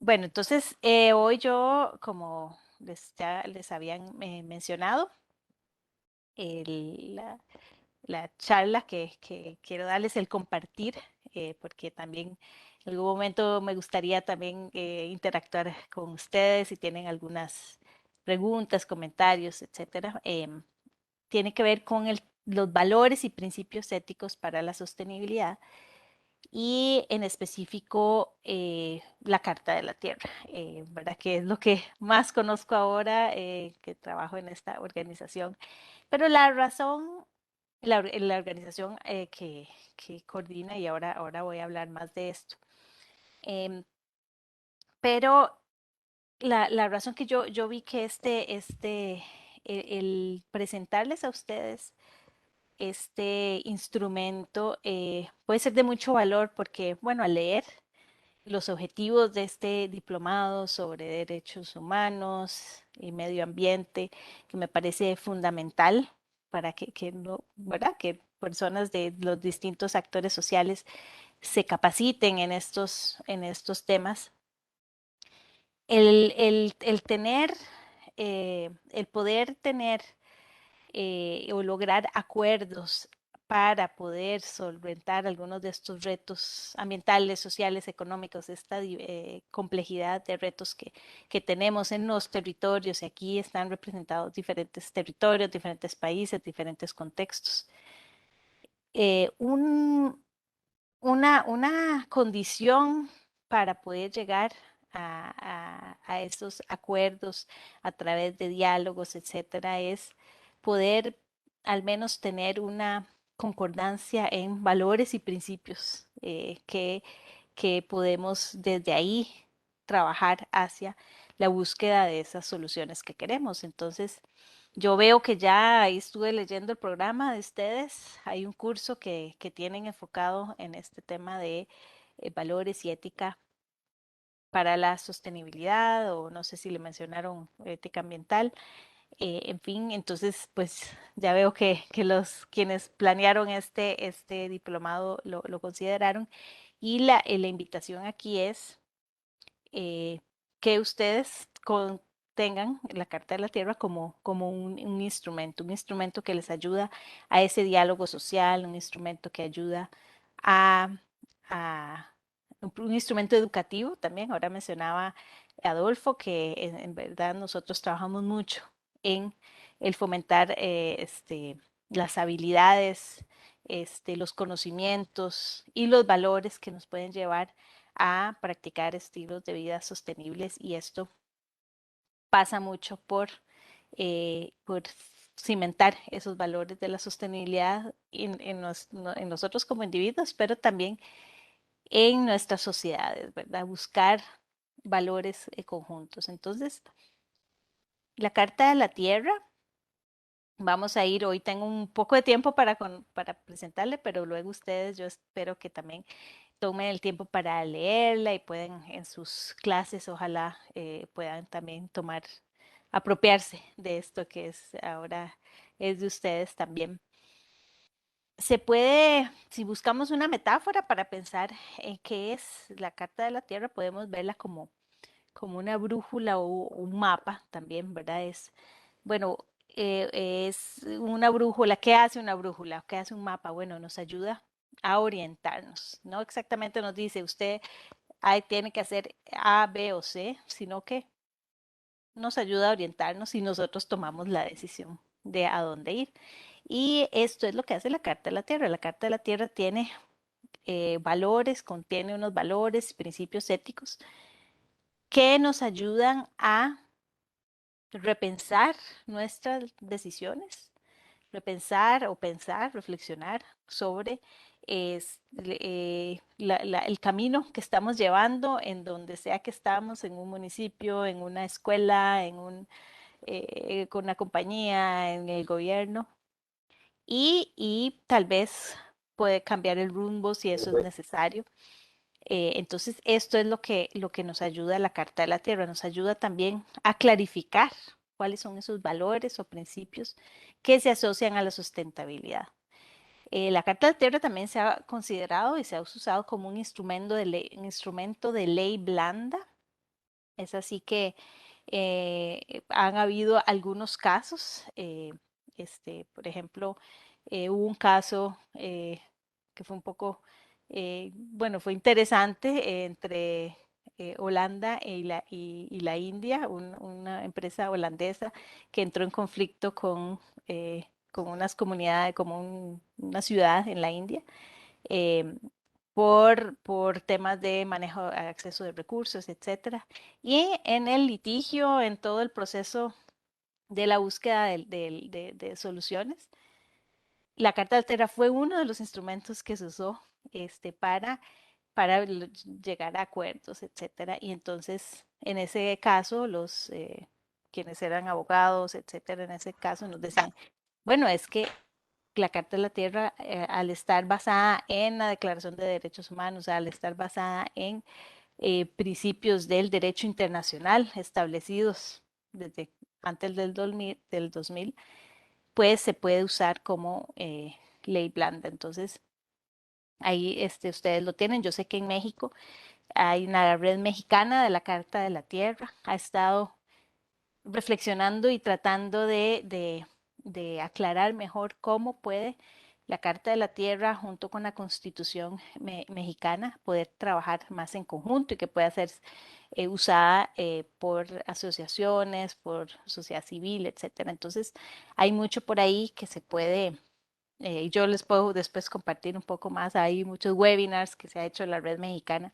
Bueno, entonces hoy yo, como ya les habían mencionado, la, la charla que quiero darles, el compartir, porque también en algún momento me gustaría también interactuar con ustedes si tienen algunas preguntas, comentarios, etcétera. Tiene que ver con los valores y principios éticos para la sostenibilidad y en específico la Carta de la Tierra, ¿verdad? Que es lo que más conozco ahora que trabajo en esta organización. Pero la razón, la organización que coordina, y ahora voy a hablar más de esto, em, pero la razón que yo vi que el presentarles a ustedes este instrumento puede ser de mucho valor porque, bueno, al leer los objetivos de este diplomado sobre derechos humanos y medio ambiente, que me parece fundamental para que no, ¿verdad? Que personas de los distintos actores sociales se capaciten en estos temas. El tener, el poder tener o lograr acuerdos para poder solventar algunos de estos retos ambientales, sociales, económicos, esta complejidad de retos que tenemos en los territorios. Y aquí están representados diferentes territorios, diferentes países, diferentes contextos. Eh, un, una condición para poder llegar a estos acuerdos a través de diálogos, etcétera, es poder al menos tener una concordancia en valores y principios que podemos desde ahí trabajar hacia la búsqueda de esas soluciones que queremos. Entonces, yo veo que ya ahí estuve leyendo el programa de ustedes. Hay un curso que tienen enfocado en este tema de valores y ética para la sostenibilidad, o no sé si le mencionaron ética ambiental. En fin, entonces, pues ya veo que los quienes planearon este diplomado lo consideraron. Y la invitación aquí es que ustedes tengan la Carta de la Tierra como un instrumento que les ayuda a ese diálogo social, un instrumento que ayuda a, a un instrumento educativo también. Ahora mencionaba Adolfo que en verdad nosotros trabajamos mucho en el fomentar las habilidades, los conocimientos y los valores que nos pueden llevar a practicar estilos de vida sostenibles, y esto pasa mucho por cimentar esos valores de la sostenibilidad en nosotros como individuos, pero también en nuestras sociedades, ¿verdad? Buscar valores conjuntos. Entonces, la Carta de la Tierra, vamos a ir, hoy tengo un poco de tiempo para presentarle, pero luego ustedes, yo espero que también tomen el tiempo para leerla y pueden en sus clases, ojalá puedan también apropiarse de esto que es ahora es de ustedes también. Se puede, si buscamos una metáfora para pensar en qué es la Carta de la Tierra, podemos verla como una brújula o un mapa también, ¿verdad? Bueno, es una brújula. ¿Qué hace una brújula? ¿Qué hace un mapa? Bueno, nos ayuda a orientarnos. No exactamente nos dice usted tiene que hacer A, B o C, sino que nos ayuda a orientarnos y nosotros tomamos la decisión de a dónde ir. Y esto es lo que hace la Carta de la Tierra. La Carta de la Tierra tiene valores, contiene unos valores, principios éticos que nos ayudan a repensar nuestras decisiones, repensar o pensar, reflexionar sobre el camino que estamos llevando en donde sea que estamos, en un municipio, en una escuela, con una compañía, en el gobierno, y tal vez puede cambiar el rumbo si eso es necesario. Entonces, esto es lo que nos ayuda a la Carta de la Tierra, nos ayuda también a clarificar cuáles son esos valores o principios que se asocian a la sustentabilidad. La Carta de la Tierra también se ha considerado y se ha usado como un instrumento de ley blanda Es así que han habido algunos casos, por ejemplo, hubo un caso que fue un poco, bueno, fue interesante entre Holanda y la India, una empresa holandesa que entró en conflicto con unas comunidades, como una ciudad en la India, eh, por temas de manejo, acceso de recursos, etcétera. Y en el litigio, en todo el proceso de la búsqueda de soluciones, la Carta Altera fue uno de los instrumentos que se usó para llegar a acuerdos, etcétera. Y entonces, en ese caso, quienes eran abogados, etcétera, en ese caso nos decían, bueno, es que la Carta de la Tierra, al estar basada en la Declaración de Derechos Humanos, al estar basada en principios del derecho internacional establecidos desde antes del 2000, pues se puede usar como ley blanda. Entonces, ahí ustedes lo tienen. Yo sé que en México hay una red mexicana de la Carta de la Tierra, ha estado reflexionando y tratando de aclarar mejor cómo puede la Carta de la Tierra junto con la Constitución mexicana poder trabajar más en conjunto y que pueda ser usada por asociaciones, por sociedad civil, etcétera. Entonces, hay mucho por ahí que se puede, yo les puedo después compartir un poco más. Hay muchos webinars que se ha hecho en la red mexicana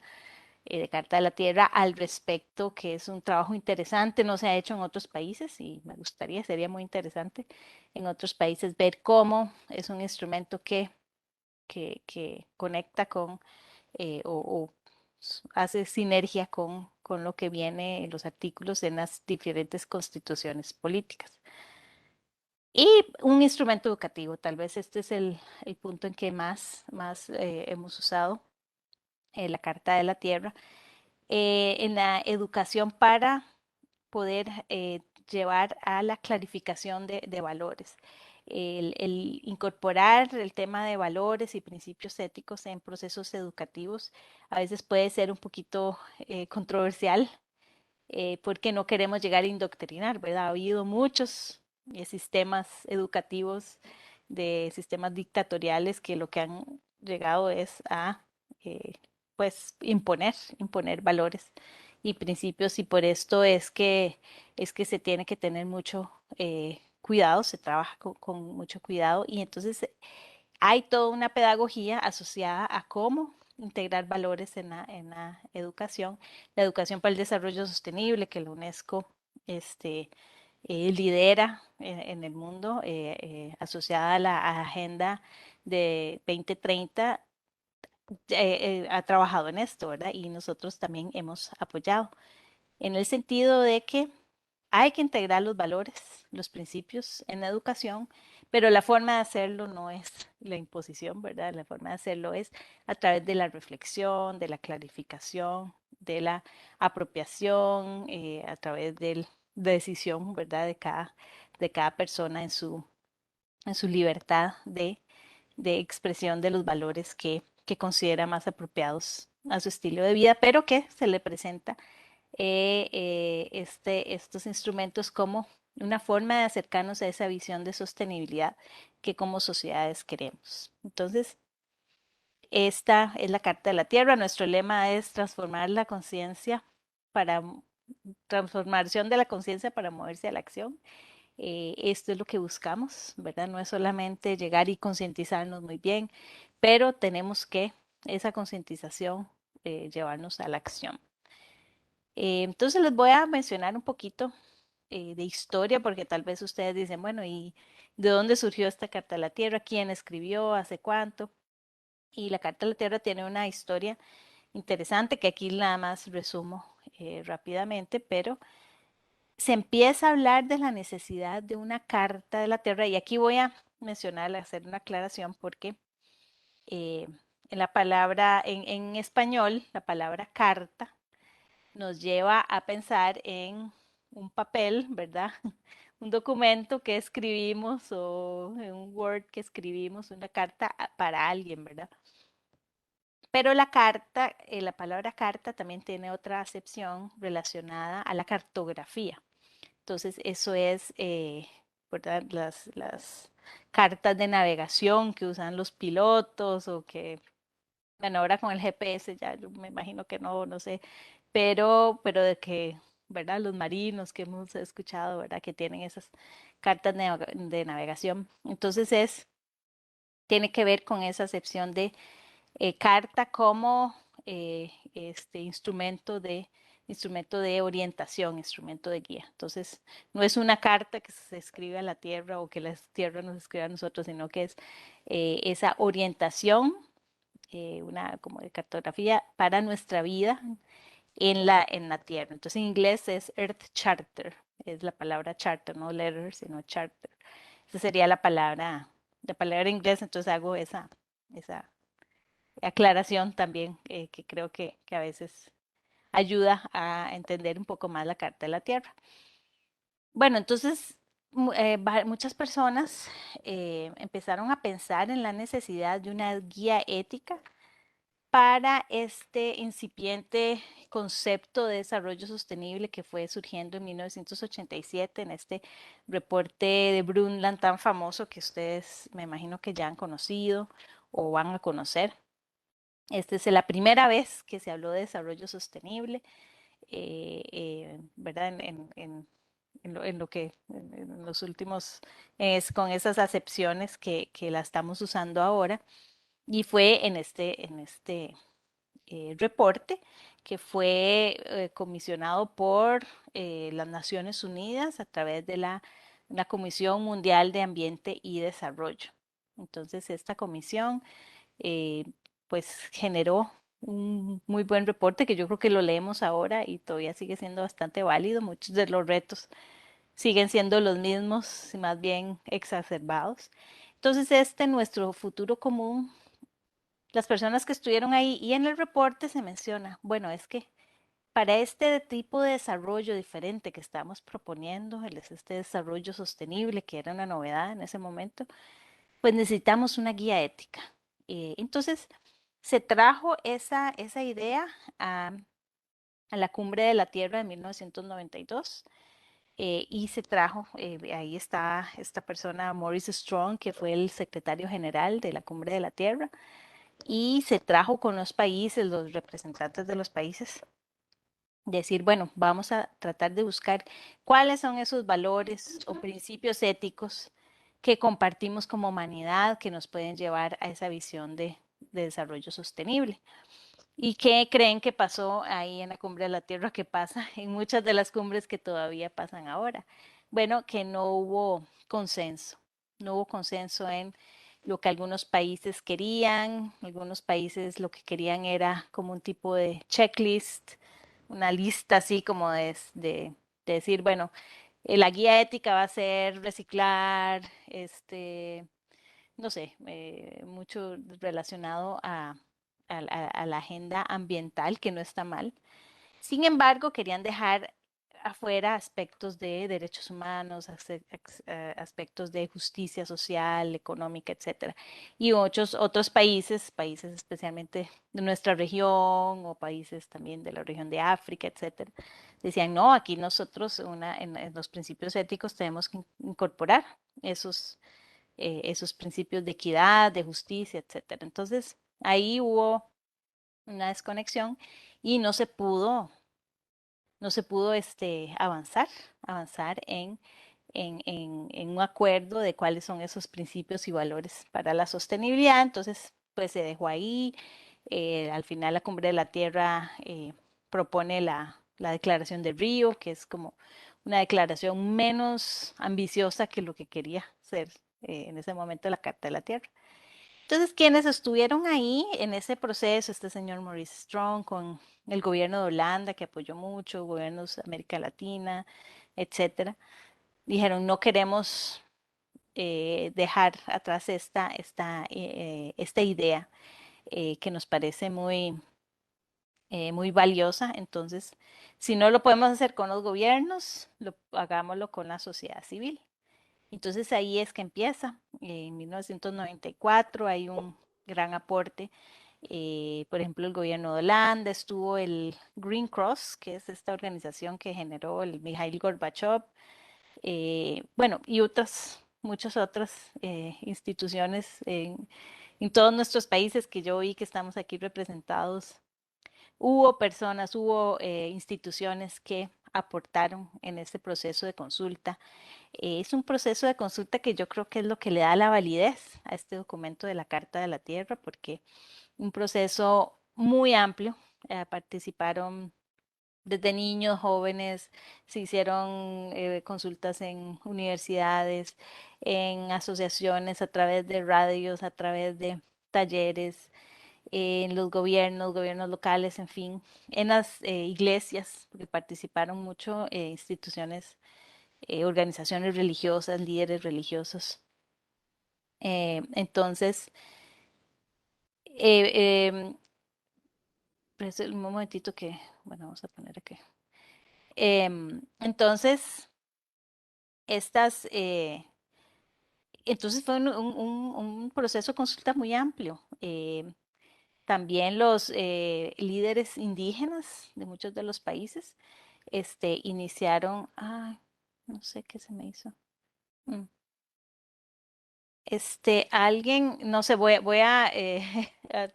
de Carta de la Tierra al respecto, que es un trabajo interesante, no se ha hecho en otros países y me gustaría, sería muy interesante en otros países ver cómo es un instrumento que conecta con o hace sinergia con lo que viene en los artículos en las diferentes constituciones políticas. Y un instrumento educativo, tal vez este es el punto en que más hemos usado la Carta de la Tierra en la educación para poder llevar a la clarificación de valores. El incorporar el tema de valores y principios éticos en procesos educativos a veces puede ser un poquito controversial porque no queremos llegar a indoctrinar, ¿verdad? Ha habido muchos sistemas educativos de sistemas dictatoriales que lo que han llegado es a, eh, pues, imponer valores y principios y por esto es que se tiene que tener mucho cuidado, se trabaja con mucho cuidado y entonces hay toda una pedagogía asociada a cómo integrar valores en la educación, la educación para el desarrollo sostenible que la UNESCO lidera en el mundo, asociada a la Agenda de 2030, ha trabajado en esto, ¿verdad? Y nosotros también hemos apoyado en el sentido de que hay que integrar los valores, los principios en la educación, pero la forma de hacerlo no es la imposición, ¿verdad? La forma de hacerlo es a través de la reflexión, de la clarificación, de la apropiación, a través de la decisión, ¿verdad? De cada persona en su libertad de expresión de los valores que considera más apropiados a su estilo de vida, pero que se le presenta estos instrumentos como una forma de acercarnos a esa visión de sostenibilidad que como sociedades queremos. Entonces, esta es la Carta de la Tierra. Nuestro lema es transformar la conciencia para transformación de la conciencia para moverse a la acción. Esto es lo que buscamos, ¿verdad? No es solamente llegar y concientizarnos muy bien, pero tenemos que esa concientización llevarnos a la acción. Entonces les voy a mencionar un poquito de historia, porque tal vez ustedes dicen, bueno, ¿y de dónde surgió esta Carta de la Tierra? ¿Quién escribió? ¿Hace cuánto? Y la Carta de la Tierra tiene una historia interesante que aquí nada más resumo rápidamente, pero se empieza a hablar de la necesidad de una Carta de la Tierra y aquí voy a mencionar, hacer una aclaración porque eh, en la palabra, en español, la palabra carta nos lleva a pensar en un papel, ¿verdad? Un documento que escribimos o en un Word que escribimos, una carta para alguien, ¿verdad? Pero la carta, la palabra carta también tiene otra acepción relacionada a la cartografía. Entonces, eso es, ¿verdad? Las cartas de navegación que usan los pilotos o que, bueno, ahora con el GPS ya yo me imagino que no, no sé, pero de que, ¿verdad? Los marinos que hemos escuchado, ¿verdad? Que tienen esas cartas de navegación. Entonces, tiene que ver con esa acepción de carta como instrumento de orientación, instrumento de guía. Entonces, no es una carta que se escribe a la Tierra o que la Tierra nos escribe a nosotros, sino que es esa orientación, una como de cartografía para nuestra vida en la Tierra. Entonces, en inglés es Earth Charter, es la palabra charter, no letter, sino charter. Esa sería la palabra en inglés, entonces hago esa aclaración también, que creo que a veces ayuda a entender un poco más la Carta de la Tierra. Bueno, entonces muchas personas empezaron a pensar en la necesidad de una guía ética para este incipiente concepto de desarrollo sostenible que fue surgiendo en 1987 en este reporte de Brundtland tan famoso que ustedes me imagino que ya han conocido o van a conocer. Esta es la primera vez que se habló de desarrollo sostenible, ¿verdad? En lo que en los últimos, es con esas acepciones que la estamos usando ahora. Y fue en este reporte que fue comisionado por las Naciones Unidas a través de la Comisión Mundial de Ambiente y Desarrollo. Entonces, esta comisión eh, pues generó un muy buen reporte que yo creo que lo leemos ahora y todavía sigue siendo bastante válido. Muchos de los retos siguen siendo los mismos y más bien exacerbados. Entonces, nuestro futuro común, las personas que estuvieron ahí y en el reporte se menciona, bueno, es que para este tipo de desarrollo diferente que estamos proponiendo, este desarrollo sostenible, que era una novedad en ese momento, pues necesitamos una guía ética. Entonces, se trajo esa idea a, a, la Cumbre de la Tierra de 1992 y se trajo, ahí está esta persona, Maurice Strong, que fue el secretario general de la Cumbre de la Tierra, y se trajo con los países, los representantes de los países, decir, bueno, vamos a tratar de buscar cuáles son esos valores o principios éticos que compartimos como humanidad que nos pueden llevar a esa visión de desarrollo sostenible. ¿Y qué creen que pasó ahí en la Cumbre de la Tierra? ¿Qué pasa en muchas de las cumbres que todavía pasan ahora? Bueno, que no hubo consenso. No hubo consenso en lo que algunos países querían. Algunos países lo que querían era como un tipo de checklist, una lista así como de decir, bueno, la guía ética va a ser reciclar, no sé, mucho relacionado a la agenda ambiental, que no está mal. Sin embargo, querían dejar afuera aspectos de derechos humanos, aspectos de justicia social, económica, etcétera. Y otros países especialmente de nuestra región o países también de la región de África, etcétera, decían, no, aquí nosotros en los principios éticos tenemos que incorporar esos principios de equidad, de justicia, etcétera. Entonces, ahí hubo una desconexión y no se pudo avanzar en un acuerdo de cuáles son esos principios y valores para la sostenibilidad. Entonces, pues se dejó ahí. Al final, la Cumbre de la Tierra propone la Declaración de Río, que es como una declaración menos ambiciosa que lo que quería ser en ese momento la Carta de la Tierra. Entonces, quienes estuvieron ahí en ese proceso, este señor Maurice Strong, con el gobierno de Holanda, que apoyó mucho, gobiernos de América Latina, etcétera, dijeron, no queremos dejar atrás esta idea que nos parece muy valiosa. Entonces, si no lo podemos hacer con los gobiernos, hagámoslo con la sociedad civil. Entonces ahí es que empieza. En 1994 hay un gran aporte Por ejemplo, el gobierno de Holanda, estuvo el Green Cross, que es esta organización que generó el Mikhail Gorbachev, bueno, y otras, muchas otras instituciones en todos nuestros países que yo vi que estamos aquí representados. Hubo personas, hubo instituciones que aportaron en este proceso de consulta. Es un proceso de consulta que yo creo que es lo que le da la validez a este documento de la Carta de la Tierra, porque un proceso muy amplio, participaron desde niños, jóvenes, se hicieron consultas en universidades, en asociaciones, a través de radios, a través de talleres, en los gobiernos, gobiernos locales, en fin, en las iglesias, porque participaron mucho instituciones, organizaciones religiosas, líderes religiosos. Entonces, eh, pues, un momentito que, bueno, vamos a poner aquí. Entonces, estas, entonces fue un proceso de consulta muy amplio. También los líderes indígenas de muchos de los países iniciaron, ay, no sé qué se me hizo. Mm. Alguien, no sé, voy a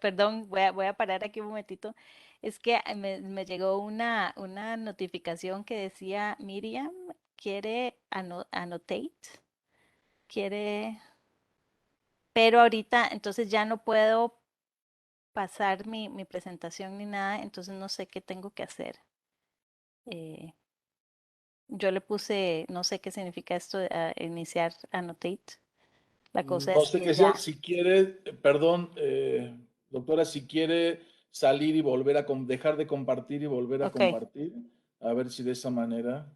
perdón, voy a parar aquí un momentito. Es que me llegó una notificación que decía, Miriam quiere annotate, quiere, pero ahorita entonces ya no puedo pasar mi presentación ni nada, entonces no sé qué tengo que hacer. Eh, yo le puse, no sé qué significa esto de iniciar annotate. La cosa No es sé que qué sea. ya, Si quiere, perdón, doctora, si quiere salir y volver a dejar de compartir y volver a ok. compartir, a ver si de esa manera,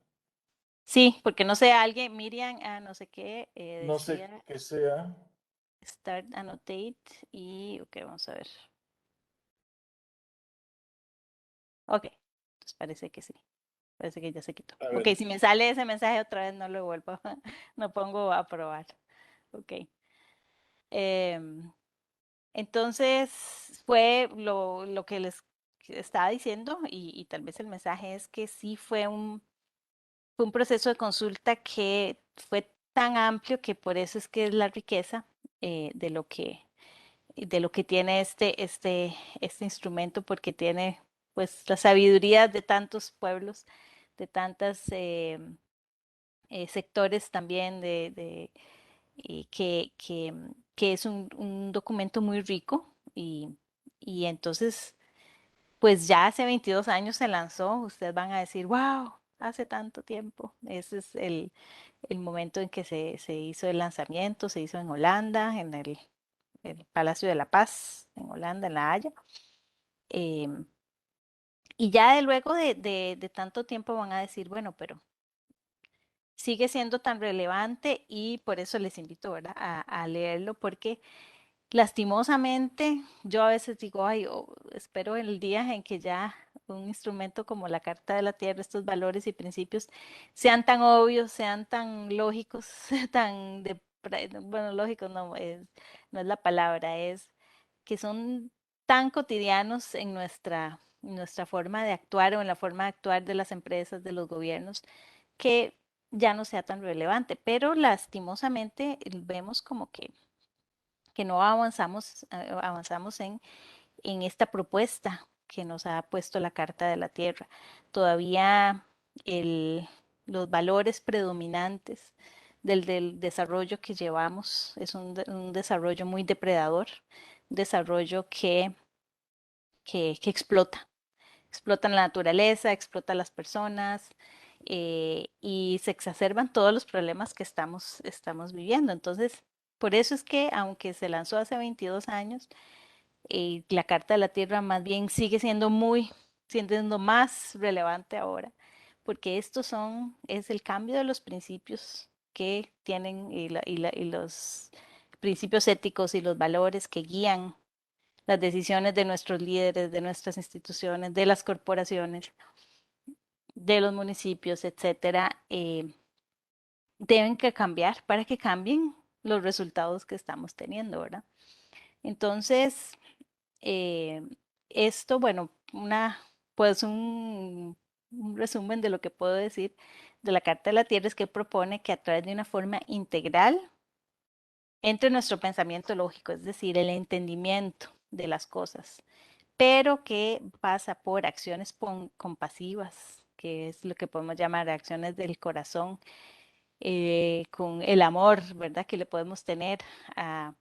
Sí, porque no sé, alguien, Miriam, no sé qué, no sé decía qué sea. start annotate y, ok, vamos a ver. Ok, entonces parece que sí, parece que ya se quitó. A Ok, ver, si me sale ese mensaje otra vez, no lo vuelvo, no pongo a probar. Ok. Em, entonces, fue lo que les estaba diciendo y tal vez el mensaje es que sí fue un proceso de consulta que fue tan amplio que por eso es que es la riqueza de lo que tiene este instrumento, porque tiene pues la sabiduría de tantos pueblos, de tantos sectores también, que es un documento muy rico y entonces pues ya hace 22 años se lanzó, ustedes van a decir, wow, hace tanto tiempo. Ese es el momento en que se hizo el lanzamiento, se hizo en Holanda, en el Palacio de la Paz, en Holanda, en La Haya. Em, y ya de luego de tanto tiempo van a decir, bueno, pero sigue siendo tan relevante y por eso les invito, ¿verdad? A leerlo, porque lastimosamente, yo a veces digo, ay, espero el día en que ya un instrumento como la Carta de la Tierra, estos valores y principios sean tan obvios, sean tan lógicos, tan bueno, lógicos no es la palabra, es que son tan cotidianos en nuestra forma de actuar o en la forma de actuar de las empresas, de los gobiernos, que ya no sea tan relevante. Pero lastimosamente vemos como que no avanzamos, avanzamos en esta propuesta que nos ha puesto la Carta de la Tierra. Todavía el, los valores predominantes del desarrollo que llevamos es un desarrollo muy depredador, un desarrollo que explota, explota la naturaleza, explota a las personas, y se exacerban todos los problemas que estamos viviendo. Entonces, por eso es que, aunque se lanzó hace 22 años, la Carta de la Tierra más bien siendo más relevante ahora, porque es el cambio de los principios que tienen y los principios éticos y los valores que guían las decisiones de nuestros líderes, de nuestras instituciones, de las corporaciones, de los municipios, etcétera, deben que cambiar para que cambien los resultados que estamos teniendo, ¿verdad? Entonces, Eh, Esto, bueno, pues un resumen de lo que puedo decir de la Carta de la Tierra es que propone que a través de una forma integral entre nuestro pensamiento lógico, es decir, el entendimiento de las cosas, pero que pasa por acciones compasivas, que es lo que podemos llamar acciones del corazón, con el amor, ¿verdad? Que le podemos tener a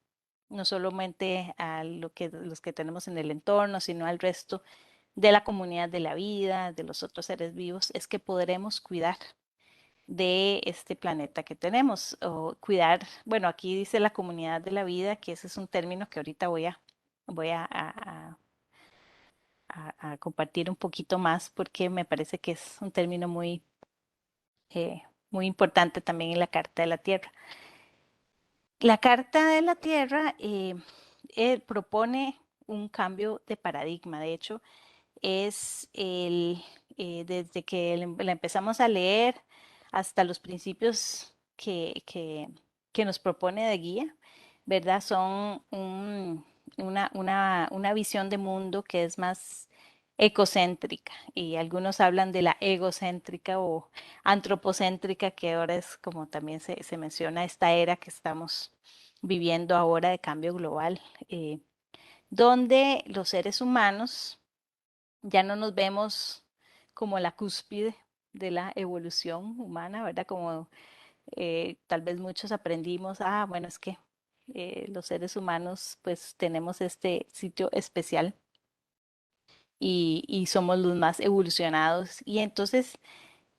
no solamente a los que tenemos en el entorno, sino al resto de la comunidad de la vida, de los otros seres vivos, es que podremos cuidar de este planeta que tenemos, o cuidar, bueno, aquí dice la comunidad de la vida, que ese es un término que ahorita voy a compartir un poquito más porque me parece que es un término eh, muy importante también en la Carta de la Tierra. La Carta de la Tierra propone un cambio de paradigma. De hecho, es desde que la empezamos a leer hasta los principios que nos propone de guía, ¿verdad? Son una visión de mundo que es más ecocéntrica, y algunos hablan de la egocéntrica o antropocéntrica, que ahora es como también se menciona esta era que estamos viviendo ahora de cambio global, donde los seres humanos ya no nos vemos como la cúspide de la evolución humana, ¿verdad? Como tal vez muchos aprendimos, bueno, es que los seres humanos pues tenemos este sitio especial y somos los más evolucionados. Y entonces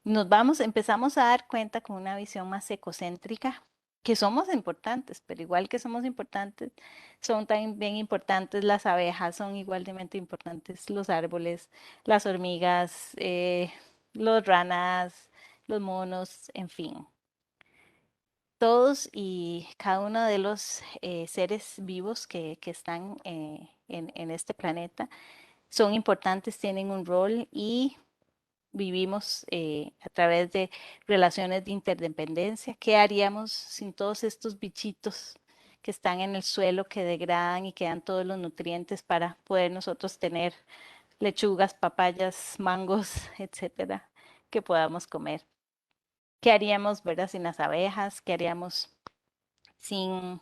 empezamos a dar cuenta con una visión más ecocéntrica que somos importantes, pero igual que somos importantes, son también importantes las abejas, son igualmente importantes los árboles, las hormigas, los ranas, los monos, en fin. Todos y cada uno de los seres vivos que están en este planeta son importantes, tienen un rol y vivimos a través de relaciones de interdependencia. ¿Qué haríamos sin todos estos bichitos que están en el suelo, que degradan y que dan todos los nutrientes para poder nosotros tener lechugas, papayas, mangos, etcétera, que podamos comer? ¿Qué haríamos, verdad, sin las abejas? ¿Qué haríamos sin,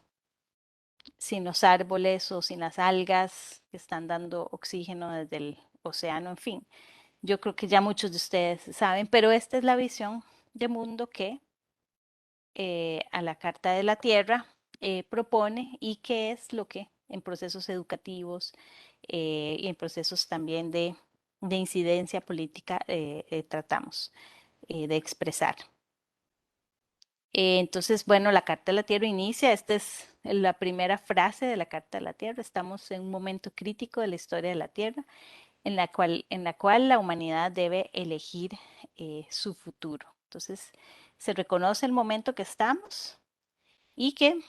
sin los árboles o sin las algas que están dando oxígeno desde el océano? En fin, yo creo que ya muchos de ustedes saben, pero esta es la visión de mundo que a la Carta de la Tierra propone, y que es lo que en procesos educativos y en procesos también de incidencia política tratamos de expresar. Entonces, bueno, la Carta de la Tierra inicia, esta es la primera frase de la Carta de la Tierra: estamos en un momento crítico de la historia de la Tierra en la cual la humanidad debe elegir su futuro. Entonces, se reconoce el momento que estamos y que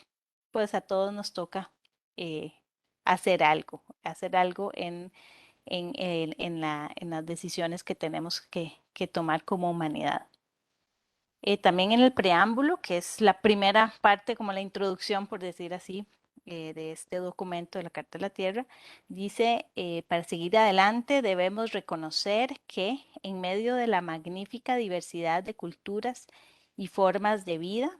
pues a todos nos toca eh, hacer algo en las decisiones que tenemos que tomar como humanidad. También en el preámbulo, que es la primera parte, como la introducción, por decir así, de este documento de la Carta de la Tierra, dice, para seguir adelante debemos reconocer que en medio de la magnífica diversidad de culturas y formas de vida,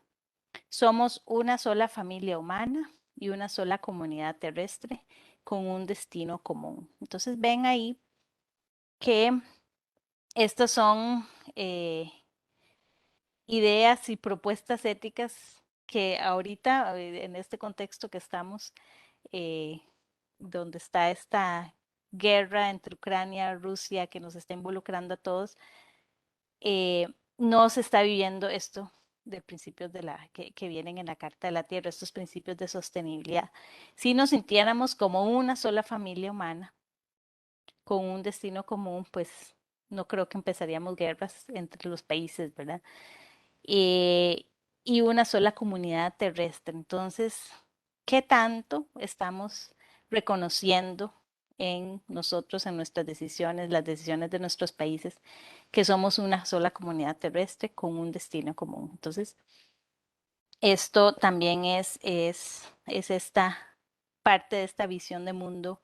somos una sola familia humana y una sola comunidad terrestre con un destino común. Entonces ven ahí que estas son ideas y propuestas éticas que ahorita, en este contexto que estamos, eh, donde está esta guerra entre Ucrania y Rusia que nos está involucrando a todos, no se está viviendo esto de principios que vienen en la Carta de la Tierra, estos principios de sostenibilidad. Si nos sintiéramos como una sola familia humana, con un destino común, pues no creo que empezaríamos guerras entre los países, ¿verdad? eh, y una sola comunidad terrestre. Entonces, ¿qué tanto estamos reconociendo en nosotros, en nuestras decisiones, las decisiones de nuestros países, que somos una sola comunidad terrestre con un destino común? Entonces, esto también es esta parte de esta visión de mundo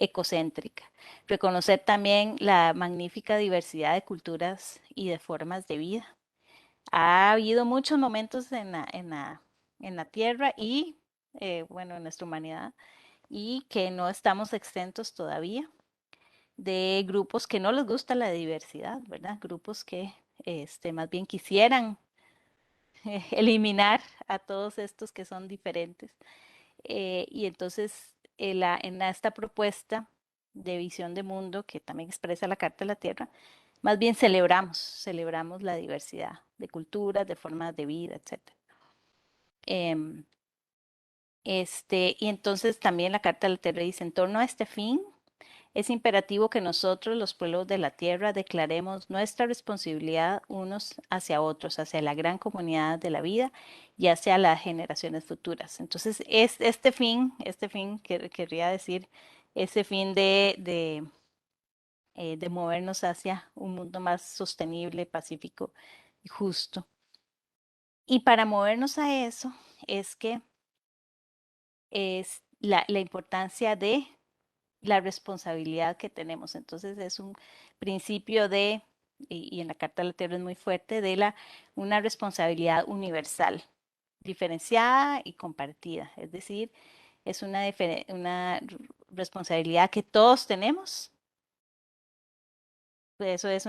ecocéntrica. Reconocer también la magnífica diversidad de culturas y de formas de vida. Ha habido muchos momentos en la Tierra y, bueno, en nuestra humanidad, y que no estamos exentos todavía de grupos que no les gusta la diversidad, ¿verdad? Grupos que más bien quisieran eliminar a todos estos que son diferentes. Y entonces, en esta propuesta de visión de mundo que también expresa la Carta de la Tierra, más bien celebramos la diversidad de culturas, de formas de vida, etc. Y entonces también la Carta de la Tierra dice, en torno a este fin, es imperativo que nosotros, los pueblos de la tierra, declaremos nuestra responsabilidad unos hacia otros, hacia la gran comunidad de la vida y hacia las generaciones futuras. Entonces, es este fin querría decir, ese fin de movernos hacia un mundo más sostenible, pacífico y justo. Y para movernos a eso es que es la importancia de la responsabilidad que tenemos. Entonces es un principio y en la Carta de la Tierra es muy fuerte, una responsabilidad universal, diferenciada y compartida. Es decir, es una responsabilidad que todos tenemos. Eso es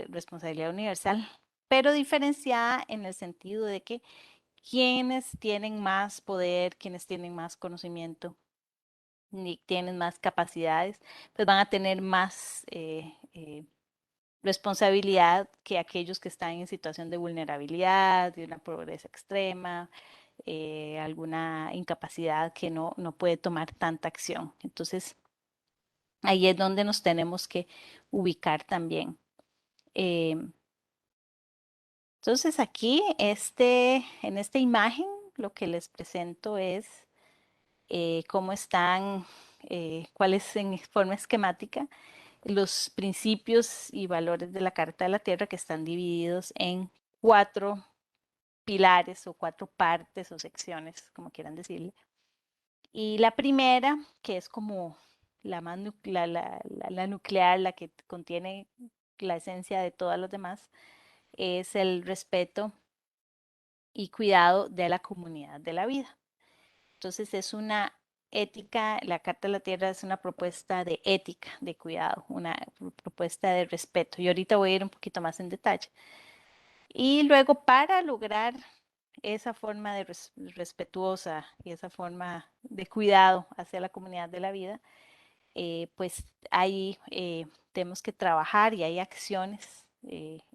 responsabilidad universal, pero diferenciada en el sentido de que quienes tienen más poder, quienes tienen más conocimiento, ni tienen más capacidades, pues van a tener más responsabilidad que aquellos que están en situación de vulnerabilidad, de una pobreza extrema, alguna incapacidad que no puede tomar tanta acción. Entonces, ahí es donde nos tenemos que ubicar también. Eh, entonces, aquí, en esta imagen, lo que les presento es cómo están, cuál es en forma esquemática los principios y valores de la Carta de la Tierra, que están divididos en 4 pilares o 4 partes o secciones, como quieran decirle. Y la primera, que es como la más la nuclear, la que contiene la esencia de todas las demás, es el respeto y cuidado de la comunidad de la vida. Entonces es una ética, la Carta de la Tierra es una propuesta de ética, de cuidado, una propuesta de respeto. Y ahorita voy a ir un poquito más en detalle. Y luego para lograr esa forma de respetuosa y esa forma de cuidado hacia la comunidad de la vida, pues ahí tenemos que trabajar y hay acciones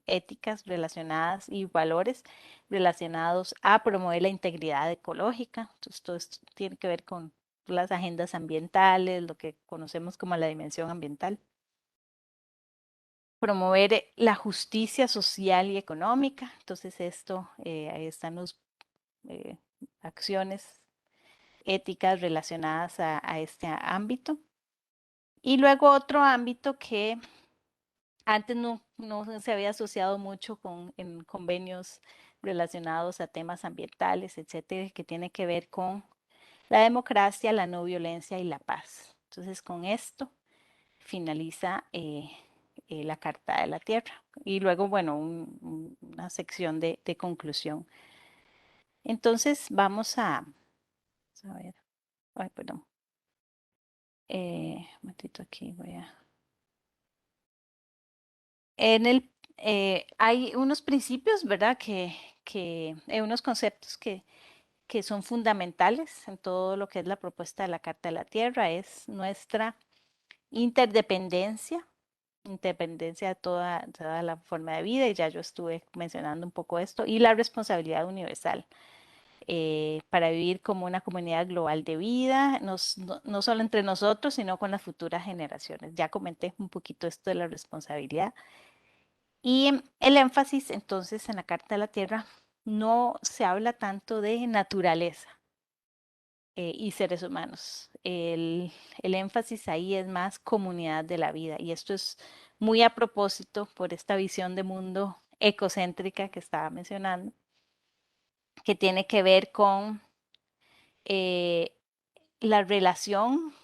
éticas relacionadas y valores relacionados a promover la integridad ecológica. Entonces, todo esto tiene que ver con las agendas ambientales, lo que conocemos como la dimensión ambiental. Promover la justicia social y económica. Entonces, ahí están las acciones éticas relacionadas a este ámbito. Y luego otro ámbito que antes no se había asociado mucho en convenios relacionados a temas ambientales, etcétera, que tiene que ver con la democracia, la no violencia y la paz. Entonces, con esto finaliza la Carta de la Tierra. Y luego, bueno, una sección de conclusión. Entonces, vamos a ver. Ay, perdón. Un momentito aquí, voy a. Hay unos principios, ¿verdad? Unos conceptos que son fundamentales en todo lo que es la propuesta de la Carta de la Tierra. Es nuestra interdependencia, independencia de toda la forma de vida, y ya yo estuve mencionando un poco esto, y la responsabilidad universal para vivir como una comunidad global de vida, no solo entre nosotros, sino con las futuras generaciones. Ya comenté un poquito esto de la responsabilidad. Y el énfasis entonces en la Carta de la Tierra no se habla tanto de naturaleza y seres humanos. El énfasis ahí es más comunidad de la vida, y esto es muy a propósito por esta visión de mundo ecocéntrica que estaba mencionando, que tiene que ver con la relación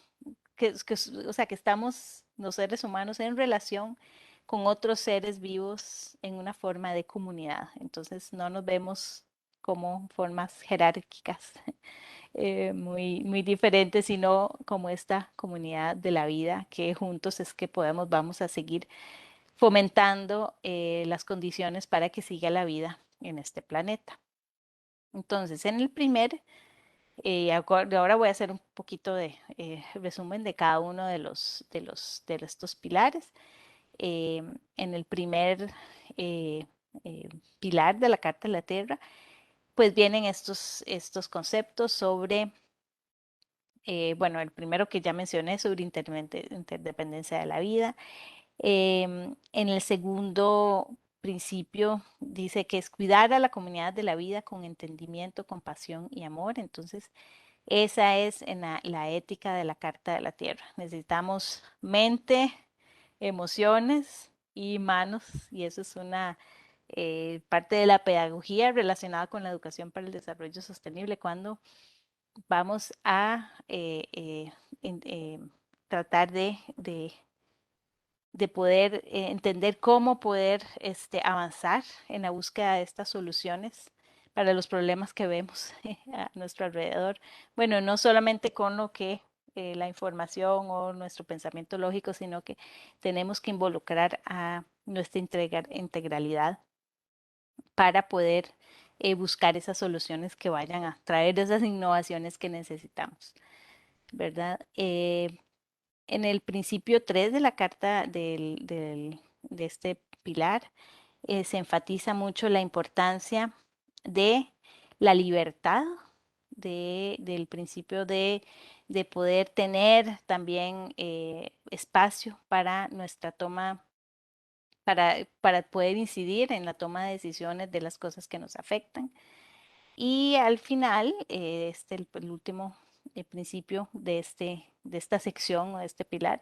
o sea, que estamos los seres humanos en relación con otros seres vivos en una forma de comunidad. Entonces no nos vemos como formas jerárquicas muy diferentes, sino como esta comunidad de la vida que juntos es que vamos a seguir fomentando las condiciones para que siga la vida en este planeta. Entonces, en el primer, ahora voy a hacer un poquito de resumen de cada uno de estos pilares. En el primer eh, pilar de la Carta de la Tierra, pues vienen estos conceptos sobre, bueno, el primero que ya mencioné sobre interdependencia de la vida. En el segundo principio dice que es cuidar a la comunidad de la vida con entendimiento, compasión y amor. Entonces, esa es en la ética de la Carta de la Tierra. Necesitamos mente, emociones y manos, y eso es una parte de la pedagogía relacionada con la educación para el desarrollo sostenible, cuando vamos a tratar de poder entender cómo poder avanzar en la búsqueda de estas soluciones para los problemas que vemos a nuestro alrededor. Bueno, no solamente con lo que la información o nuestro pensamiento lógico, sino que tenemos que involucrar a nuestra integralidad para poder buscar esas soluciones que vayan a traer esas innovaciones que necesitamos, ¿verdad? En el principio 3 de la carta de este pilar se enfatiza mucho la importancia de la libertad, del principio de poder tener también espacio para nuestra toma, para poder incidir en la toma de decisiones de las cosas que nos afectan. Y al final, el último principio de esta sección o de este pilar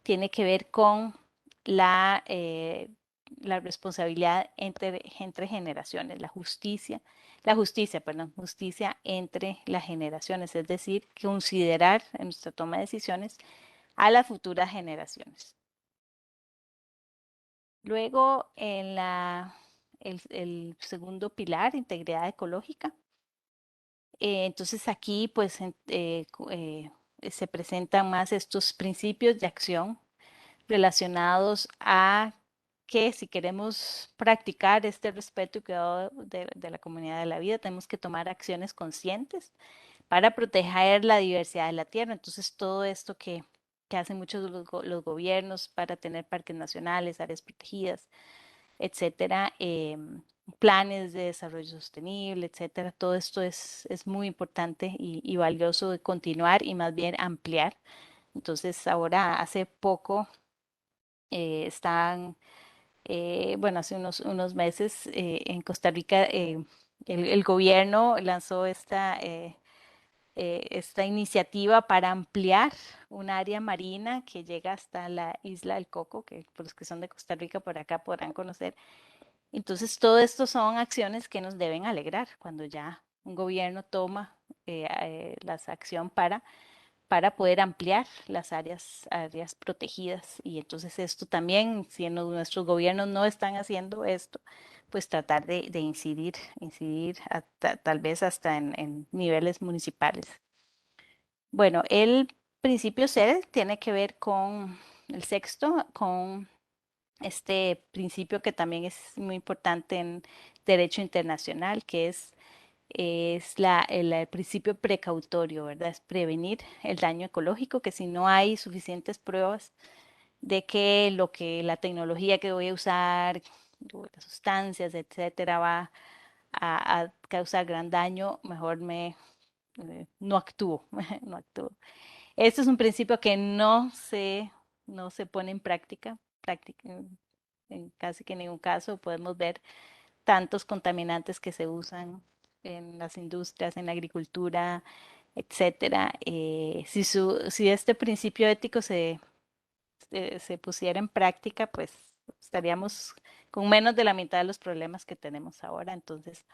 tiene que ver con la responsabilidad entre generaciones, justicia entre las generaciones, es decir, considerar en nuestra toma de decisiones a las futuras generaciones. Luego, el segundo pilar, integridad ecológica. Entonces aquí pues se presentan más estos principios de acción relacionados a que si queremos practicar este respeto y cuidado de la comunidad de la vida, tenemos que tomar acciones conscientes para proteger la diversidad de la tierra. Entonces todo esto que hacen muchos los gobiernos para tener parques nacionales, áreas protegidas, etcétera, planes de desarrollo sostenible, etcétera. Todo esto es muy importante y valioso de continuar y más bien ampliar. Entonces, ahora hace poco están, bueno, hace unos meses en Costa Rica el gobierno lanzó esta iniciativa para ampliar un área marina que llega hasta la isla del Coco, que por los que son de Costa Rica por acá podrán conocer. Entonces, todo esto son acciones que nos deben alegrar cuando ya un gobierno toma la acción para poder ampliar las áreas protegidas. Y entonces esto también, si nuestros gobiernos no están haciendo esto, pues tratar de incidir tal vez hasta en niveles municipales. Bueno, el principio C tiene que ver con el sexto, con este principio que también es muy importante en derecho internacional, que es el principio precautorio, ¿verdad? Es prevenir el daño ecológico, que si no hay suficientes pruebas de que la tecnología que voy a usar, las sustancias, etcétera, va a causar gran daño, mejor no actúo, no actúo. Este es un principio que no se pone en práctica en casi que ningún caso podemos ver tantos contaminantes que se usan en las industrias, en la agricultura, etcétera. Si este principio ético se pusiera en práctica, pues estaríamos con menos de la mitad de los problemas que tenemos ahora. Entonces,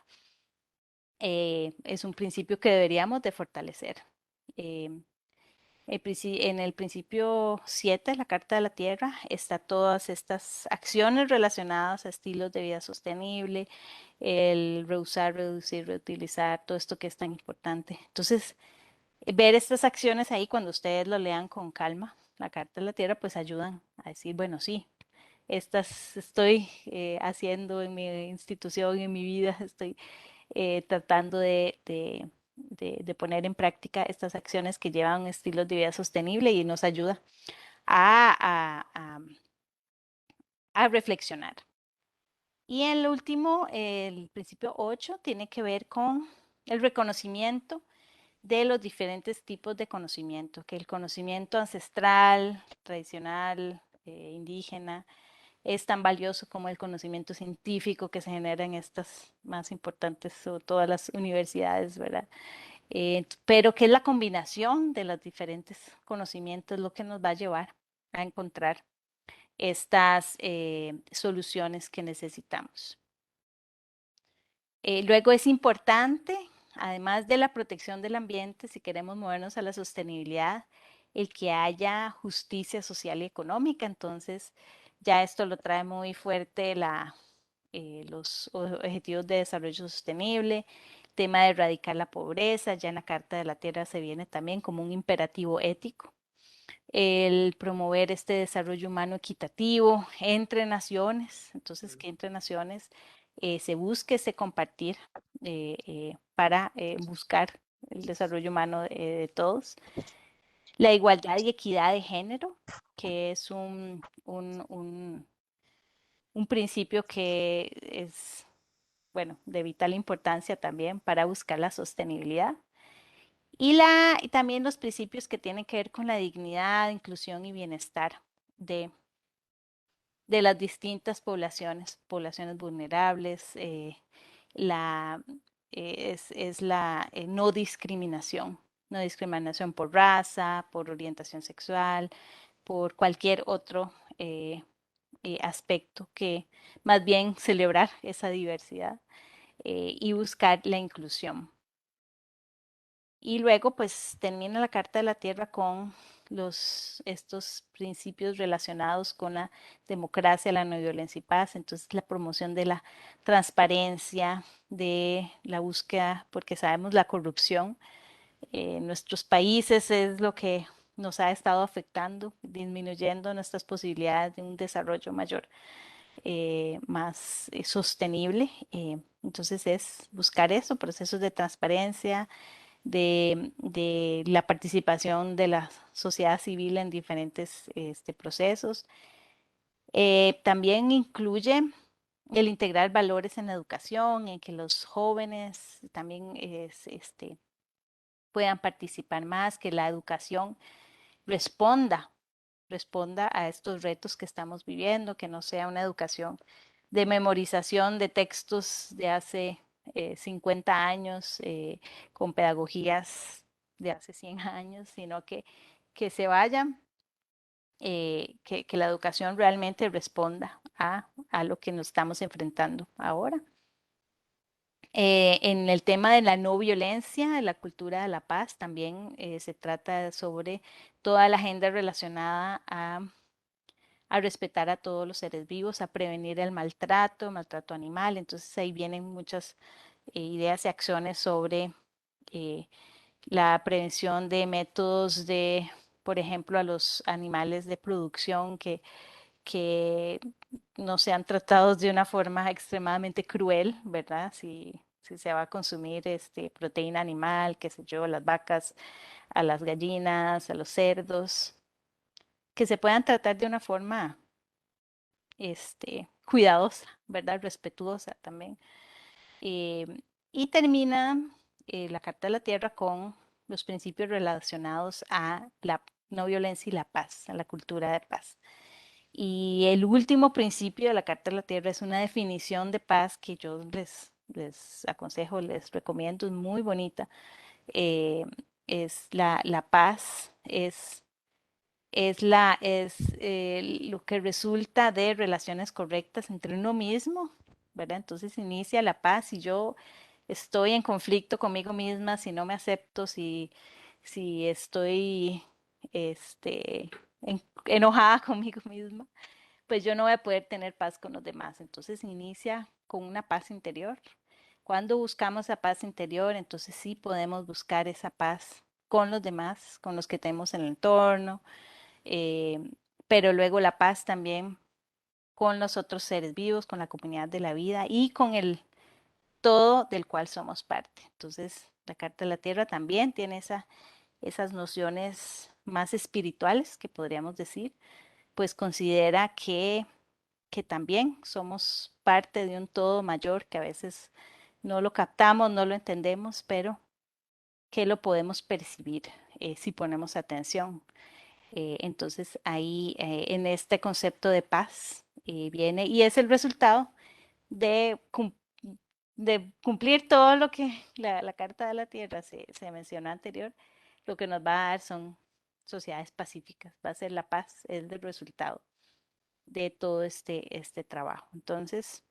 es un principio que deberíamos de fortalecer. En el principio 7, la Carta de la Tierra, está todas estas acciones relacionadas a estilos de vida sostenible, el reusar, reducir, reutilizar, todo esto que es tan importante. Entonces, ver estas acciones ahí cuando ustedes lo lean con calma, la Carta de la Tierra, pues ayudan a decir, bueno, sí, estas estoy haciendo en mi institución, en mi vida, estoy tratando de poner en práctica estas acciones que llevan estilos de vida sostenible y nos ayuda a, a, a, a reflexionar. Y el último, el principio 8, tiene que ver con el reconocimiento de los diferentes tipos de conocimiento, que el conocimiento ancestral, tradicional, indígena, es tan valioso como el conocimiento científico que se genera en estas más importantes o todas las universidades, ¿verdad? Pero que es la combinación de los diferentes conocimientos lo que nos va a llevar a encontrar estas soluciones que necesitamos. Luego es importante, además de la protección del ambiente, si queremos movernos a la sostenibilidad, el que haya justicia social y económica. Entonces, ya esto lo trae muy fuerte los objetivos de desarrollo sostenible, tema de erradicar la pobreza, ya en la Carta de la Tierra se viene también como un imperativo ético, el promover este desarrollo humano equitativo entre naciones, entonces que entre naciones se busque ese compartir para buscar el desarrollo humano de todos. La igualdad y equidad de género, que es un principio que es, bueno, de vital importancia también para buscar la sostenibilidad. Y también los principios que tienen que ver con la dignidad, inclusión y bienestar de, de las distintas poblaciones vulnerables, la, es la no discriminación por raza, por orientación sexual, por cualquier otro aspecto, que más bien celebrar esa diversidad y buscar la inclusión. Y luego, pues, termina la Carta de la Tierra con estos principios relacionados con la democracia, la no violencia y paz. Entonces, la promoción de la transparencia, de la búsqueda, porque sabemos la corrupción en nuestros países es lo que nos ha estado afectando, disminuyendo nuestras posibilidades de un desarrollo mayor, más sostenible. Entonces, es buscar eso, procesos de transparencia, de la participación de la sociedad civil en diferentes procesos. También incluye el integrar valores en la educación, en que los jóvenes también puedan participar más, que la educación responda, responda a estos retos que estamos viviendo, que no sea una educación de memorización de textos de hace 50 años con pedagogías de hace 100 años, sino que se vayan, que la educación realmente responda a lo que nos estamos enfrentando ahora. En el tema de la no violencia, la cultura de la paz, también se trata sobre toda la agenda relacionada a respetar a todos los seres vivos, a prevenir el maltrato animal. Entonces ahí vienen muchas ideas y acciones sobre eh, la prevención de métodos de, por ejemplo, a los animales de producción que no sean tratados de una forma extremadamente cruel, ¿verdad? Si se va a consumir proteína animal, qué sé yo, las vacas, a las gallinas, a los cerdos, que se puedan tratar de una forma cuidadosa, ¿verdad? Respetuosa también. Eh, y termina la Carta de la Tierra con los principios relacionados a la no violencia y la paz, a la cultura de paz. Y el último principio de la Carta de la Tierra es una definición de paz que yo les aconsejo, les recomiendo, es muy bonita. Eh, es la paz, es lo que resulta de relaciones correctas entre uno mismo, ¿verdad? Entonces inicia la paz. Si yo estoy en conflicto conmigo misma, si no me acepto, si estoy enojada conmigo misma, pues yo no voy a poder tener paz con los demás. Entonces inicia con una paz interior. Cuando buscamos esa paz interior, entonces sí podemos buscar esa paz con los demás, con los que tenemos en el entorno, eh, pero luego la paz también con los otros seres vivos, con la comunidad de la vida y con el todo del cual somos parte. Entonces, la Carta de la Tierra también tiene esas nociones más espirituales, que podríamos decir, pues considera que también somos parte de un todo mayor que a veces no lo captamos, no lo entendemos, pero que lo podemos percibir si ponemos atención. Entonces ahí en este concepto de paz viene y es el resultado de, de cumplir todo lo que la Carta de la Tierra se mencionó anterior, lo que nos va a dar son sociedades pacíficas, va a ser la paz, es el resultado de todo este trabajo. Entonces,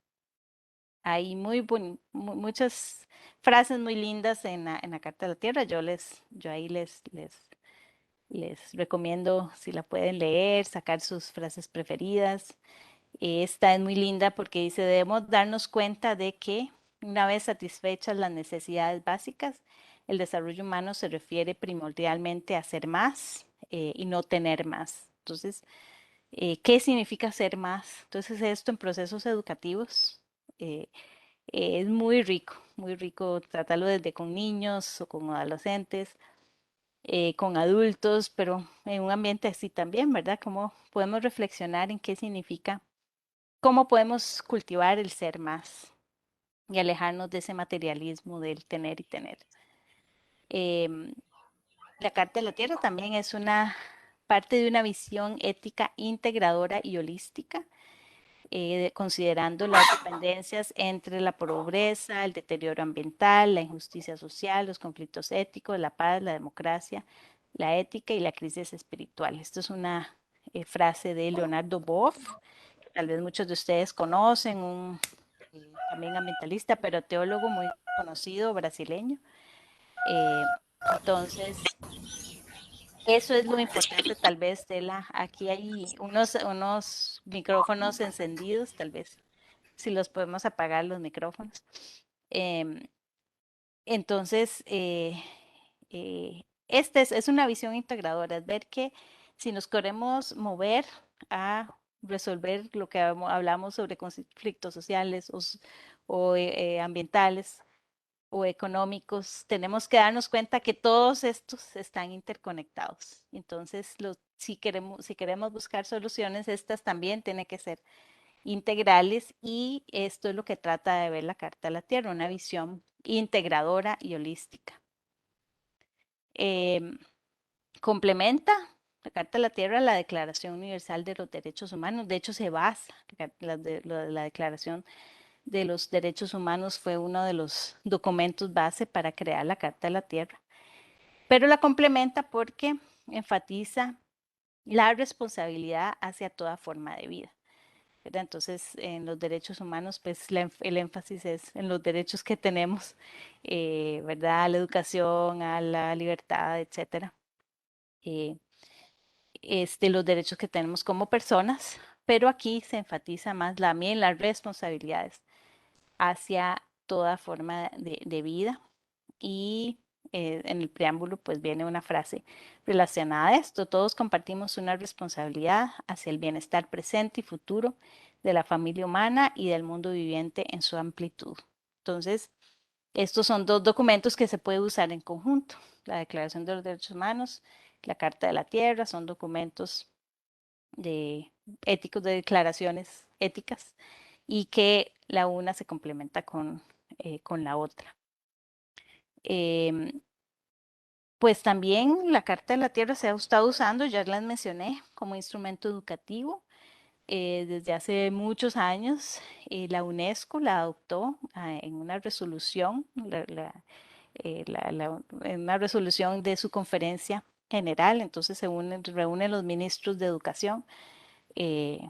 hay muchas frases muy lindas en la Carta de la Tierra. Yo ahí les recomiendo si la pueden leer, sacar sus frases preferidas. Esta es muy linda porque dice, debemos darnos cuenta de que una vez satisfechas las necesidades básicas, el desarrollo humano se refiere primordialmente a ser más y no tener más. Entonces, ¿qué significa ser más? Entonces, esto en procesos educativos eh, es muy rico tratarlo desde con niños o con adolescentes, con adultos, pero en un ambiente así también, ¿verdad? ¿Cómo podemos reflexionar en qué significa, cómo podemos cultivar el ser más y alejarnos de ese materialismo del tener y tener? Em, la Carta de la Tierra también es una parte de una visión ética integradora y holística considerando las dependencias entre la pobreza, el deterioro ambiental, la injusticia social, los conflictos éticos, la paz, la democracia, la ética y la crisis espiritual. Esto es una frase de Leonardo Boff, que tal vez muchos de ustedes conocen, un también ambientalista, pero teólogo muy conocido brasileño. Eh, entonces, eso es lo importante tal vez de aquí hay unos micrófonos encendidos, tal vez si los podemos apagar los micrófonos. Em, entonces, esta es una visión integradora, es ver que si nos queremos mover a resolver lo que hablamos sobre conflictos sociales o ambientales o económicos, tenemos que darnos cuenta que todos estos están interconectados. Entonces, si queremos buscar soluciones, estas también tienen que ser integrales y esto es lo que trata de ver la Carta de la Tierra, una visión integradora y holística. Eh, complementa la Carta de la Tierra la Declaración Universal de los Derechos Humanos, de hecho se basa, la Declaración de los Derechos Humanos fue uno de los documentos base para crear la Carta de la Tierra, pero la complementa porque enfatiza la responsabilidad hacia toda forma de vida. ¿Verdad? Entonces, en los derechos humanos, pues el énfasis es en los derechos que tenemos, ¿verdad? A la educación, a la libertad, etcétera. Eh, los derechos que tenemos como personas, pero aquí se enfatiza más también las responsabilidades hacia toda forma de vida y en el preámbulo pues viene una frase relacionada a esto. Todos compartimos una responsabilidad hacia el bienestar presente y futuro de la familia humana y del mundo viviente en su amplitud. Entonces, estos son dos documentos que se pueden usar en conjunto. La Declaración de los Derechos Humanos, la Carta de la Tierra, son documentos de éticos, de declaraciones éticas y que la una se complementa con la otra. Pues también la Carta de la Tierra se ha estado usando, ya las mencioné, como instrumento educativo. Desde hace muchos años, la UNESCO la adoptó en una resolución, en una resolución de su conferencia general. Entonces reúnen los ministros de educación eh,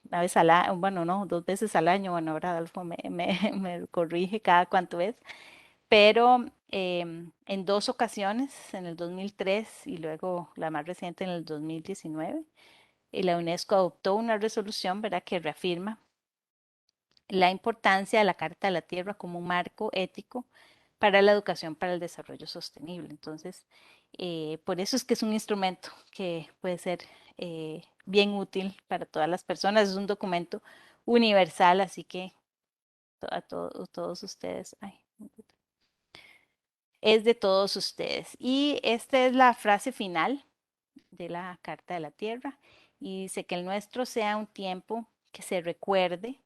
una vez al año, bueno, no, 2 veces al año. Bueno, ahora Adolfo me corrige cada cuánto es, pero en dos ocasiones, en el 2003 y luego la más reciente en el 2019, la UNESCO adoptó una resolución, ¿verdad?, que reafirma la importancia de la Carta de la Tierra como un marco ético para la educación para el desarrollo sostenible. Entonces, por eso es que es un instrumento que puede ser bien útil para todas las personas. Es un documento universal, así que todos ustedes, ay, es de todos ustedes. Y esta es la frase final de la Carta de la Tierra y dice que el nuestro sea un tiempo que se recuerde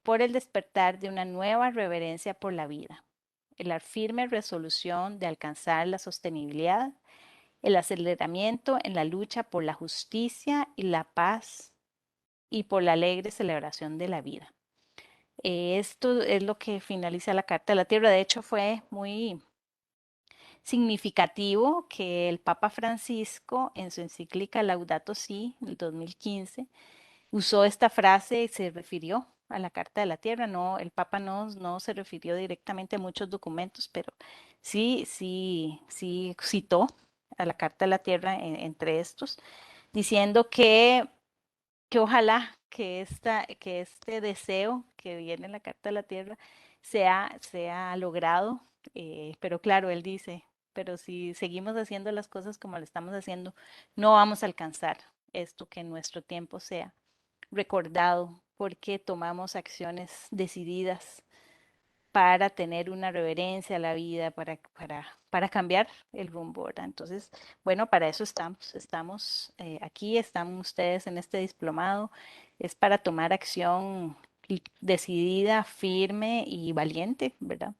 por el despertar de una nueva reverencia por la vida, la firme resolución de alcanzar la sostenibilidad, el aceleramiento en la lucha por la justicia y la paz y por la alegre celebración de la vida. Esto es lo que finaliza la Carta de la Tierra. De hecho, fue muy significativo que el Papa Francisco en su encíclica Laudato Si, del 2015, usó esta frase y se refirió a la Carta de la Tierra. No, el Papa no se refirió directamente a muchos documentos, pero sí citó a la Carta de la Tierra entre estos, diciendo que ojalá que este deseo que viene en la Carta de la Tierra sea logrado, pero claro, él dice, pero si seguimos haciendo las cosas como lo estamos haciendo, no vamos a alcanzar esto que en nuestro tiempo sea recordado porque tomamos acciones decididas para tener una reverencia a la vida, para cambiar el rumbo, ¿verdad? Entonces, bueno, para eso estamos aquí, están ustedes en este diplomado, es para tomar acción decidida, firme y valiente, ¿verdad?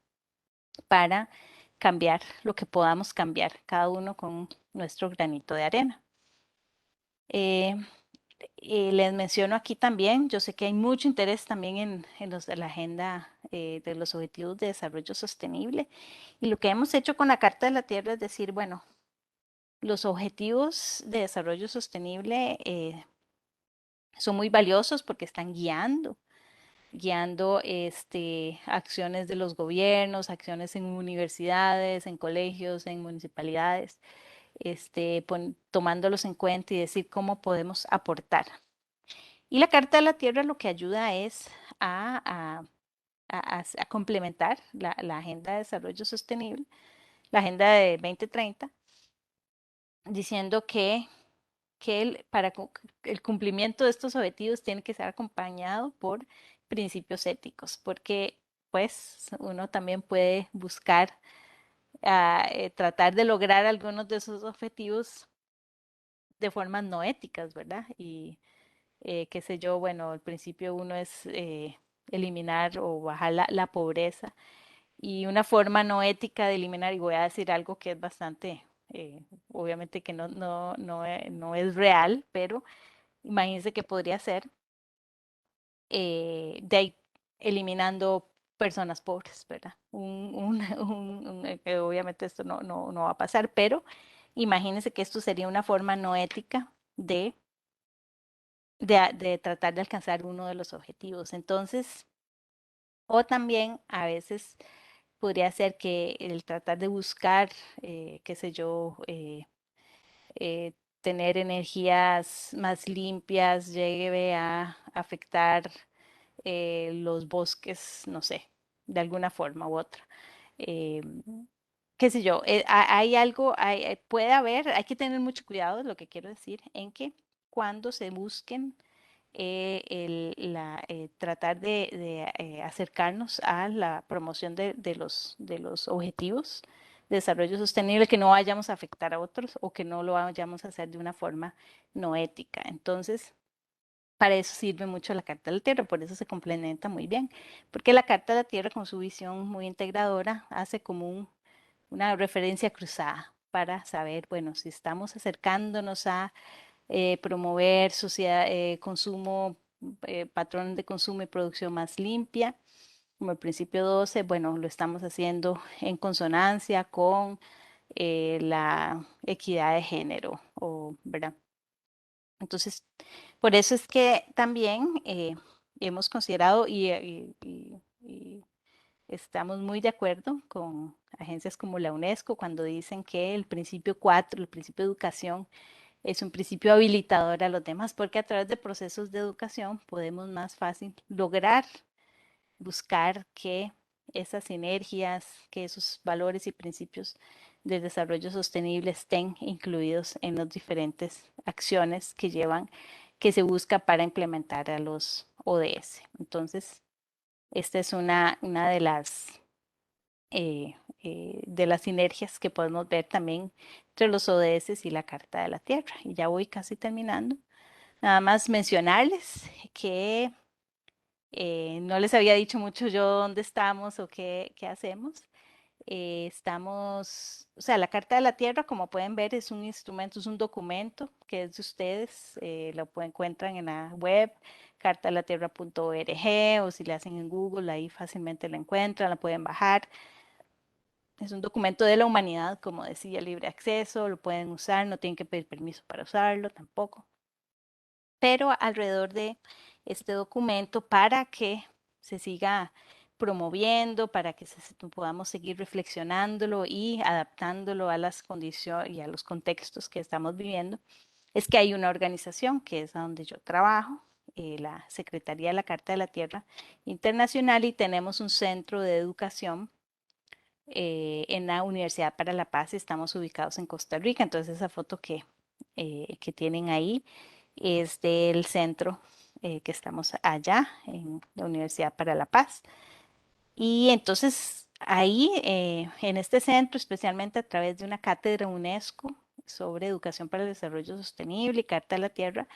Para cambiar lo que podamos cambiar, cada uno con nuestro granito de arena. Eh, les menciono aquí también, yo sé que hay mucho interés también en la agenda de los Objetivos de Desarrollo Sostenible y lo que hemos hecho con la Carta de la Tierra es decir, bueno, los Objetivos de Desarrollo Sostenible son muy valiosos porque están guiando acciones de los gobiernos, acciones en universidades, en colegios, en municipalidades, tomándolos en cuenta y decir cómo podemos aportar. Y la Carta de la Tierra lo que ayuda es a, a complementar la Agenda de Desarrollo Sostenible, la Agenda de 2030, diciendo que para el cumplimiento de estos objetivos tiene que ser acompañado por principios éticos, porque pues uno también puede buscar tratar de lograr algunos de esos objetivos de formas no éticas, ¿verdad? Y qué sé yo, bueno, al principio uno es eliminar o bajar la pobreza y una forma no ética de eliminar, y voy a decir algo que es bastante, obviamente que no es real, pero imagínense que podría ser de ahí eliminando personas pobres, ¿verdad? Obviamente esto no va a pasar, pero imagínense que esto sería una forma no ética de tratar de alcanzar uno de los objetivos. Entonces, o también a veces podría ser que el tratar de buscar, qué sé yo, eh, tener energías más limpias llegue a afectar los bosques, no sé, de alguna forma u otra. Eh, qué sé yo, hay algo, puede haber, hay que tener mucho cuidado, es lo que quiero decir, en que cuando se busquen tratar de acercarnos a la promoción de los objetivos de desarrollo sostenible, que no vayamos a afectar a otros o que no lo vayamos a hacer de una forma no ética. Entonces, para eso sirve mucho la Carta de la Tierra, por eso se complementa muy bien, porque la Carta de la Tierra con su visión muy integradora hace como una referencia cruzada para saber, bueno, si estamos acercándonos a promover sociedad, consumo, patrones de consumo y producción más limpia. Como el principio 12, bueno, lo estamos haciendo en consonancia con la equidad de género, ¿verdad? Entonces, por eso es que también hemos considerado estamos muy de acuerdo con agencias como la UNESCO cuando dicen que el principio 4, el principio de educación, es un principio habilitador a los demás, porque a través de procesos de educación podemos más fácil lograr buscar que esas sinergias, que esos valores y principios de desarrollo sostenible estén incluidos en las diferentes acciones que se busca para implementar a los ODS. Entonces, esta es una de las sinergias que podemos ver también entre los ODS y la Carta de la Tierra. Y ya voy casi terminando. Nada más mencionarles que no les había dicho mucho yo dónde estamos o qué hacemos. O sea, la Carta de la Tierra, como pueden ver, es un instrumento, es un documento que es de ustedes, encuentran en la web, cartadelatierra.org, o si le hacen en Google, ahí fácilmente la encuentran, la pueden bajar. Es un documento de la humanidad, como decía, libre acceso, lo pueden usar, no tienen que pedir permiso para usarlo tampoco. Pero alrededor de este documento, para que se siga promoviendo, para que podamos seguir reflexionándolo y adaptándolo a las condiciones y a los contextos que estamos viviendo, es que hay una organización que es a donde yo trabajo, la Secretaría de la Carta de la Tierra Internacional, y tenemos un centro de educación en la Universidad para la Paz. Estamos ubicados en Costa Rica, entonces esa foto que tienen ahí es del centro que estamos allá en la Universidad para la Paz. Y entonces ahí, en este centro, especialmente a través de una cátedra UNESCO sobre educación para el desarrollo sostenible y Carta de la Tierra,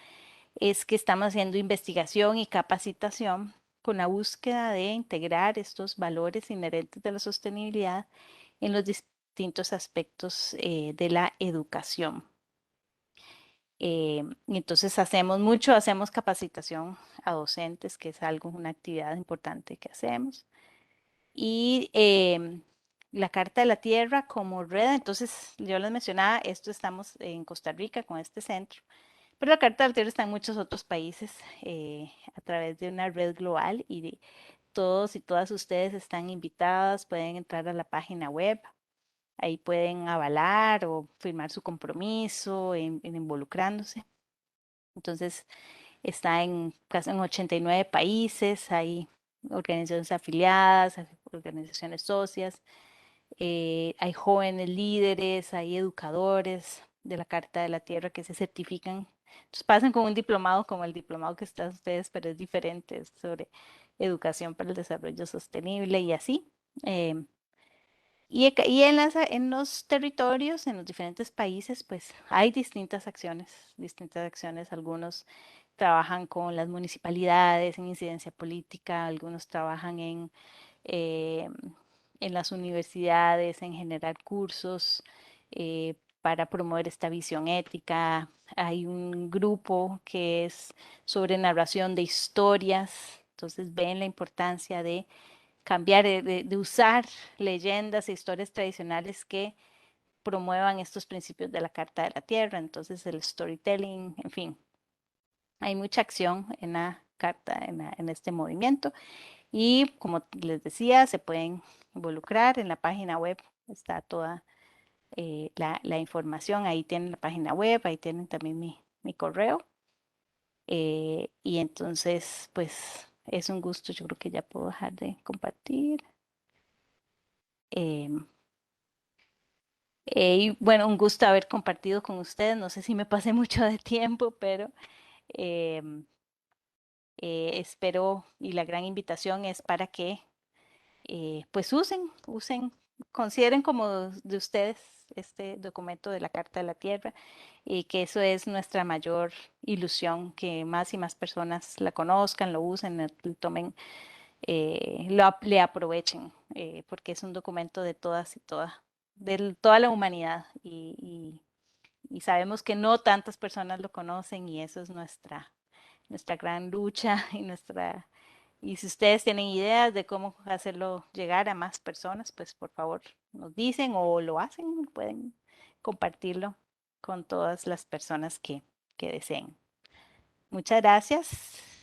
es que estamos haciendo investigación y capacitación con la búsqueda de integrar estos valores inherentes de la sostenibilidad en los distintos aspectos de la educación. Y entonces hacemos capacitación a docentes, que es una actividad importante que hacemos. Y la Carta de la Tierra como red, entonces yo les mencionaba, esto estamos en Costa Rica con este centro, pero la Carta de la Tierra está en muchos otros países a través de una red global, y todos y todas ustedes están invitadas, pueden entrar a la página web, ahí pueden avalar o firmar su compromiso en involucrándose. Entonces, está casi en 89 países, hay organizaciones afiliadas, hay organizaciones socias, hay jóvenes líderes, hay educadores de la Carta de la Tierra que se certifican. Entonces pasan con un diplomado como el diplomado que están ustedes, pero es diferente, es sobre educación para el desarrollo sostenible y así. Eh, y en los territorios, en los diferentes países, pues hay distintas acciones. Algunos trabajan con las municipalidades en incidencia política, algunos trabajan eh, en las universidades, en generar cursos para promover esta visión ética. Hay un grupo que es sobre narración de historias, entonces ven la importancia de cambiar, de usar leyendas e historias tradicionales que promuevan estos principios de la Carta de la Tierra, entonces el storytelling, en fin, hay mucha acción en la carta, en este movimiento, y como les decía, se pueden involucrar en la página web, está toda la información, ahí tienen la página web, ahí tienen también mi correo, y entonces pues es un gusto, yo creo que ya puedo dejar de compartir. Eh, y bueno, un gusto haber compartido con ustedes. No sé si me pasé mucho de tiempo, pero eh, espero, y la gran invitación es para que pues consideren como de ustedes este documento de la Carta de la Tierra, y que eso es nuestra mayor ilusión, que más y más personas la conozcan, lo usen, lo tomen, le aprovechen, porque es un documento de todas y de toda la humanidad, y sabemos que no tantas personas lo conocen, y eso es nuestra gran lucha y si ustedes tienen ideas de cómo hacerlo llegar a más personas, pues por favor nos dicen o lo hacen, pueden compartirlo con todas las personas que deseen. Muchas gracias.